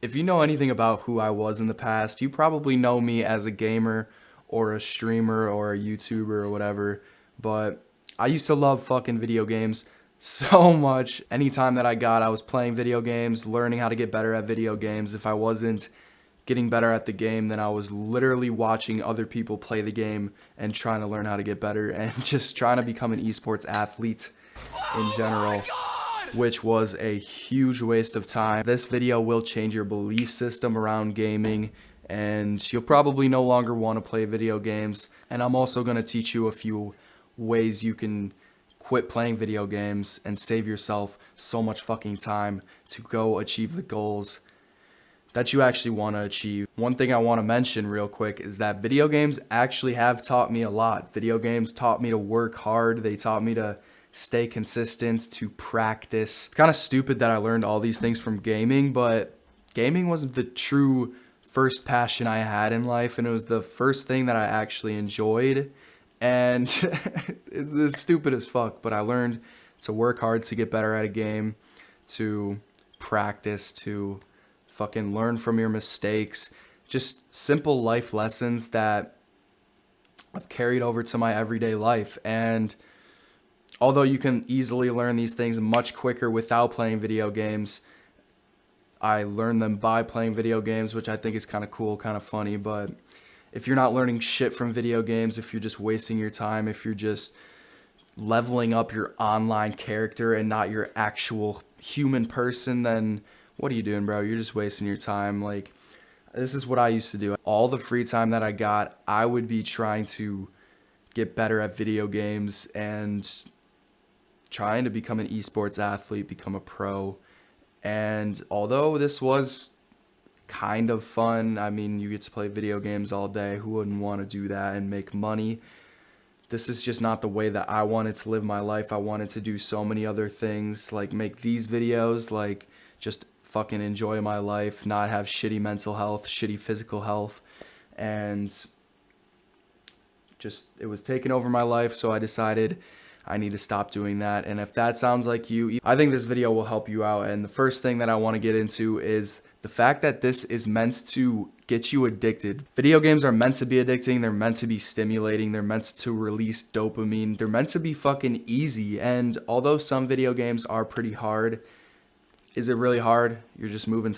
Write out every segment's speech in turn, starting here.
If you know anything about who I was in the past, you probably know me as a gamer or a streamer or a YouTuber or whatever, but I used to love fucking video games so much. Anytime that I was playing video games, learning how to get better at video games. If I wasn't getting better at the game, then I was literally watching other people play the game and trying to learn how to get better and just trying to become an esports athlete in general, which was a huge waste of time. This video will change your belief system around gaming, and you'll probably no longer want to play video games. And I'm also going to teach you a few ways you can quit playing video games and save yourself so much fucking time to go achieve the goals that you actually want to achieve. One thing I want to mention real quick is that video games actually have taught me a lot. Video games taught me to work hard. They taught me to stay consistent, to practice. It's kind of stupid that I learned all these things from gaming, but gaming was the true first passion I had in life, and it was the first thing that I actually enjoyed. And it's stupid as fuck, but I learned to work hard to get better at a game, to practice, to fucking learn from your mistakes. Just simple life lessons that I've carried over to my everyday life. And although you can easily learn these things much quicker without playing video games, I learned them by playing video games, which I think is kind of cool, kind of funny. But if you're not learning shit from video games, if you're just wasting your time, if you're just leveling up your online character and not your actual human person, then what are you doing, bro? You're just wasting your time. Like, this is what I used to do. All the free time that I got, I would be trying to get better at video games and trying to become an esports athlete, become a pro. And although this was kind of fun, I mean, you get to play video games all day. Who wouldn't want to do that and make money? This is just not the way that I wanted to live my life. I wanted to do so many other things, like make these videos, like just fucking enjoy my life, not have shitty mental health, shitty physical health. And just, it was taking over my life, so I decided I need to stop doing that. And if that sounds like you, I think this video will help you out. And the first thing that I want to get into is the fact that this is meant to get you addicted. Video games are meant to be addicting. They're meant to be stimulating. They're meant to release dopamine. They're meant to be fucking easy. And although some video games are pretty hard, is it really hard? You're just moving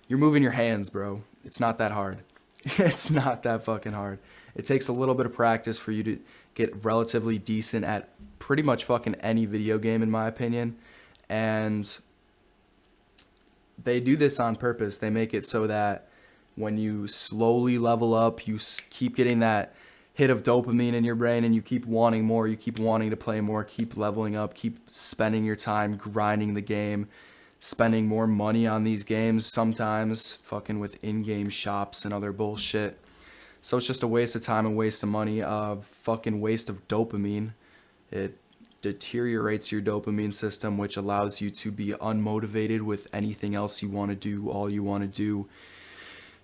you're moving your hands, bro. It's not that hard. It's not that fucking hard. It takes a little bit of practice for you to get relatively decent at pretty much fucking any video game, in my opinion. And they do this on purpose. They make it so that when you slowly level up, you keep getting that hit of dopamine in your brain and you keep wanting more, you keep wanting to play more, keep leveling up, keep spending your time grinding the game, spending more money on these games sometimes, fucking with in-game shops and other bullshit. So it's just a waste of time and waste of money, fucking waste of dopamine. It deteriorates your dopamine system, which allows you to be unmotivated with anything else you want to do. All you want to do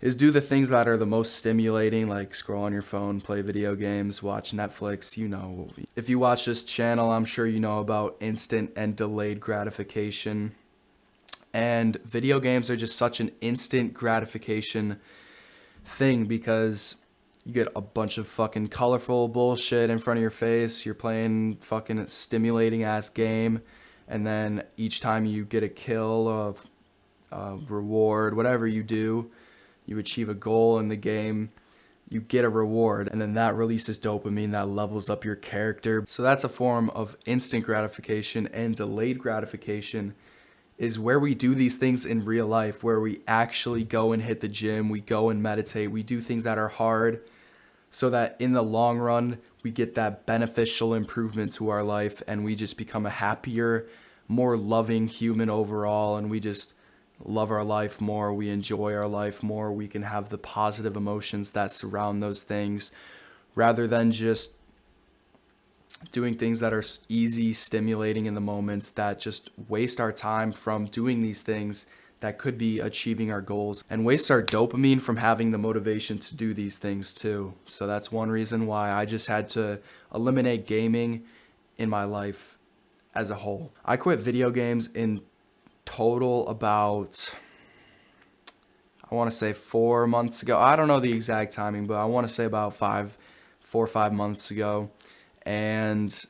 is do the things that are the most stimulating, like scroll on your phone, play video games, watch Netflix. You know, if you watch this channel, I'm sure you know about instant and delayed gratification. And video games are just such an instant gratification thing because you get a bunch of fucking colorful bullshit in front of your face. You're playing fucking stimulating ass game, and then each time you get a kill, a reward, whatever you do, you achieve a goal in the game, you get a reward, and then that releases dopamine that levels up your character. So that's a form of instant gratification. And delayed gratification is where we do these things in real life, where we actually go and hit the gym, we go and meditate, we do things that are hard so that in the long run, we get that beneficial improvement to our life and we just become a happier, more loving human overall, and we just love our life more, we enjoy our life more, we can have the positive emotions that surround those things rather than just doing things that are easy, stimulating in the moments that just waste our time from doing these things that could be achieving our goals, and waste our dopamine from having the motivation to do these things too. So that's one reason why I just had to eliminate gaming in my life as a whole. I quit video games in total about I want to say 4 months ago. I don't know the exact timing, but I want to say about 4 or 5 months ago. And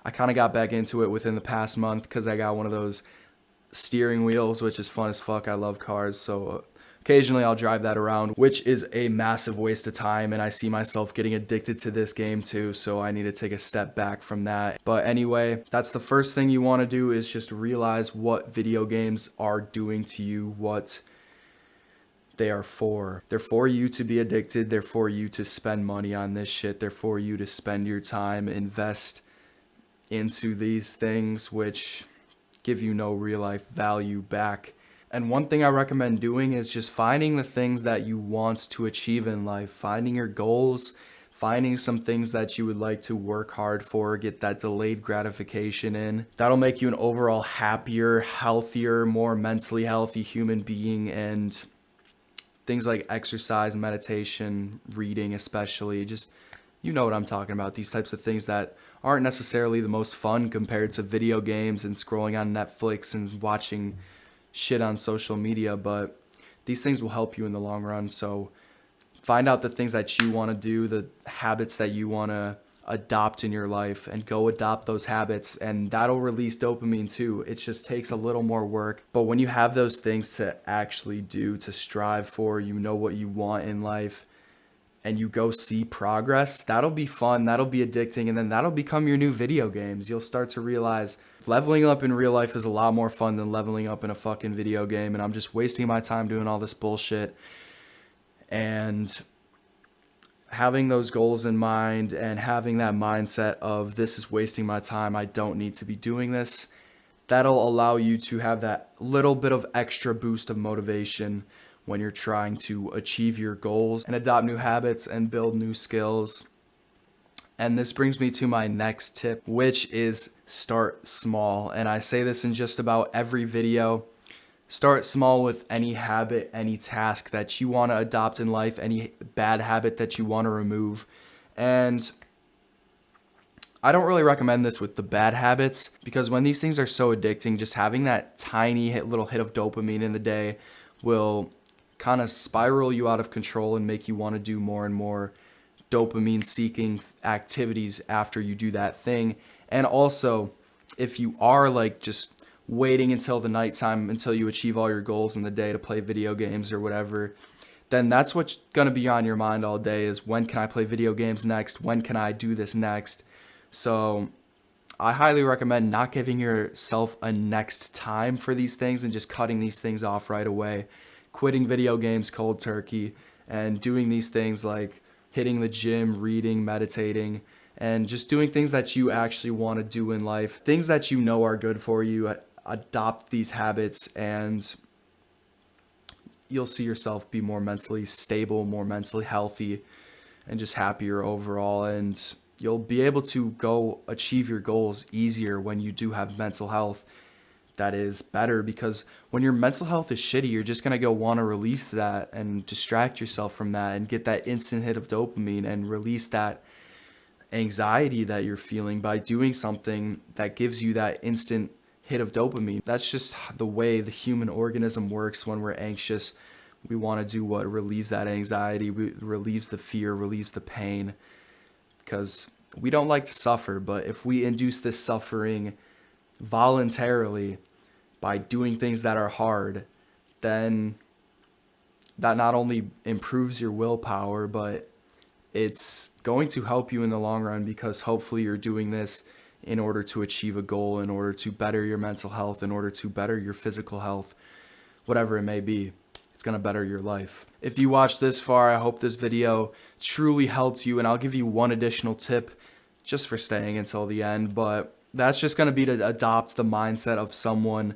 I kind of got back into it within the past month because I got one of those steering wheels, which is fun as fuck. I love cars, so occasionally I'll drive that around, which is a massive waste of time, and I see myself getting addicted to this game too, so I need to take a step back from that. But anyway, that's the first thing you want to do, is just realize what video games are doing to you, what they are for. They're for you to be addicted. They're for you to spend money on this shit. They're for you to spend your time, invest into these things which give you no real life value back. And one thing I recommend doing is just finding the things that you want to achieve in life, finding your goals, finding some things that you would like to work hard for, get that delayed gratification in. That'll make you an overall happier, healthier, more mentally healthy human being. And things like exercise, meditation, reading especially, just, you know what I'm talking about. These types of things that aren't necessarily the most fun compared to video games and scrolling on Netflix and watching shit on social media, but these things will help you in the long run. So find out the things that you want to do, the habits that you want to adopt in your life, and go adopt those habits, and that'll release dopamine too. It just takes a little more work, but when you have those things to actually do, to strive for, you know what you want in life, and you go see progress, that'll be fun, that'll be addicting, and then that'll become your new video games. You'll start to realize leveling up in real life is a lot more fun than leveling up in a fucking video game, and I'm just wasting my time doing all this bullshit. And having those goals in mind and having that mindset of this is wasting my time, I don't need to be doing this, that'll allow you to have that little bit of extra boost of motivation when you're trying to achieve your goals and adopt new habits and build new skills. And this brings me to my next tip, which is start small. And I say this in just about every video. Start small with any habit, any task that you want to adopt in life, any bad habit that you want to remove. And I don't really recommend this with the bad habits, because when these things are so addicting, just having that tiny little hit of dopamine in the day will kind of spiral you out of control and make you want to do more and more dopamine seeking activities after you do that thing. And also, if you are like just waiting until the nighttime until you achieve all your goals in the day to play video games or whatever, then that's what's going to be on your mind all day, is when can I play video games next? When can I do this next? So I highly recommend not giving yourself a next time for these things and just cutting these things off right away. Quitting video games cold turkey and doing these things like hitting the gym, reading, meditating, and just doing things that you actually want to do in life. Things that you know are good for you. Adopt these habits and you'll see yourself be more mentally stable, more mentally healthy, and just happier overall. And you'll be able to go achieve your goals easier when you do have mental health that is better, because when your mental health is shitty, you're just going to go want to release that and distract yourself from that and get that instant hit of dopamine and release that anxiety that you're feeling by doing something that gives you that instant hit of dopamine. That's just the way the human organism works. When we're anxious, we want to do what relieves that anxiety, relieves the fear, relieves the pain, because we don't like to suffer. But if we induce this suffering voluntarily by doing things that are hard, then that not only improves your willpower, but it's going to help you in the long run, because hopefully you're doing this in order to achieve a goal, in order to better your mental health, in order to better your physical health, whatever it may be. It's going to better your life. If you watched this far, I hope this video truly helped you, and I'll give you one additional tip just for staying until the end, but that's just going to be to adopt the mindset of someone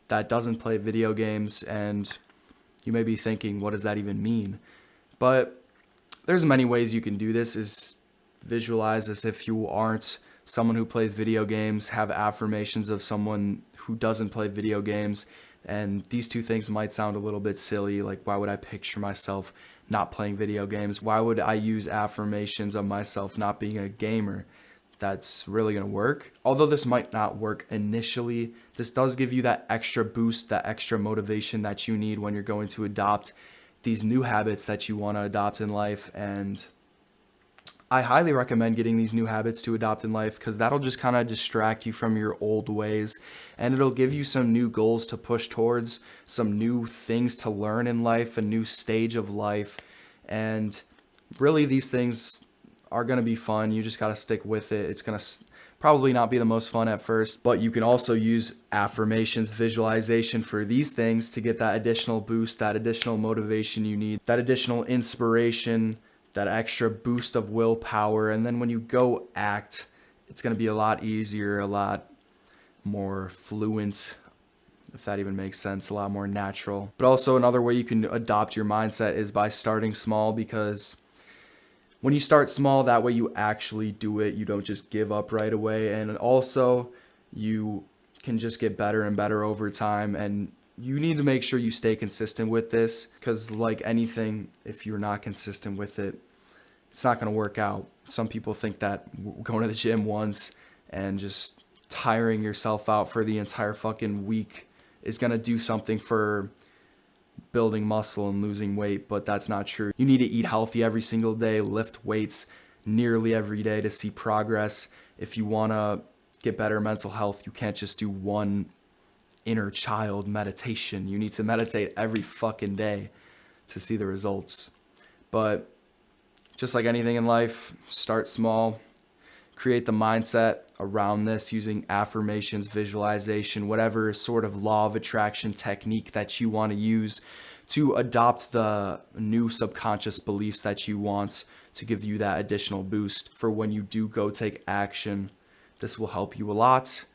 that doesn't play video games. And you may be thinking, what does that even mean? But there's many ways you can do this. Is visualize as if you aren't someone who plays video games, have affirmations of someone who doesn't play video games. And these two things might sound a little bit silly, like why would I picture myself not playing video games? Why would I use affirmations of myself not being a gamer? That's really going to work. Although this might not work initially, this does give you that extra boost, that extra motivation that you need when you're going to adopt these new habits that you want to adopt in life. And I highly recommend getting these new habits to adopt in life, because that'll just kind of distract you from your old ways, and it'll give you some new goals to push towards, some new things to learn in life, a new stage of life. And really, these things are going to be fun. You just got to stick with it. It's going to probably not be the most fun at first, but you can also use affirmations, visualization for these things to get that additional boost, that additional motivation you need, that additional inspiration, that extra boost of willpower. And then when you go act, it's going to be a lot easier, a lot more fluent, if that even makes sense, a lot more natural. But also another way you can adopt your mindset is by starting small, because when you start small, that way you actually do it. You don't just give up right away. And also you can just get better and better over time. And you need to make sure you stay consistent with this, because like anything, if you're not consistent with it, it's not going to work out. Some people think that going to the gym once and just tiring yourself out for the entire fucking week is going to do something for building muscle and losing weight, but that's not true. You need to eat healthy every single day, lift weights nearly every day to see progress. If you want to get better mental health, you can't just do one inner child meditation. You need to meditate every fucking day to see the results. But just like anything in life, start small, create the mindset around this using affirmations, visualization, whatever sort of law of attraction technique that you want to use to adopt the new subconscious beliefs that you want to give you that additional boost for when you do go take action. This will help you a lot.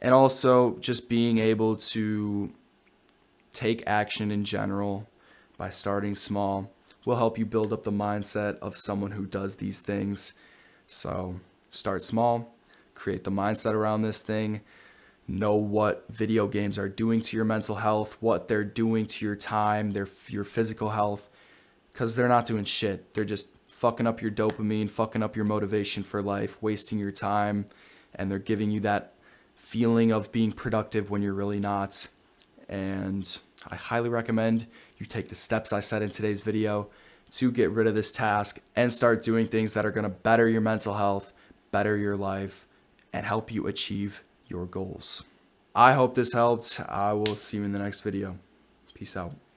And also just being able to take action in general by starting small will help you build up the mindset of someone who does these things. So start small, create the mindset around this thing, know what video games are doing to your mental health, what they're doing to your time, your physical health, because they're not doing shit. They're just fucking up your dopamine, fucking up your motivation for life, wasting your time, and they're giving you that feeling of being productive when you're really not. And I highly recommend you take the steps I said in today's video to get rid of this task and start doing things that are going to better your mental health, better your life, and help you achieve your goals. I hope this helped. I will see you in the next video. Peace out.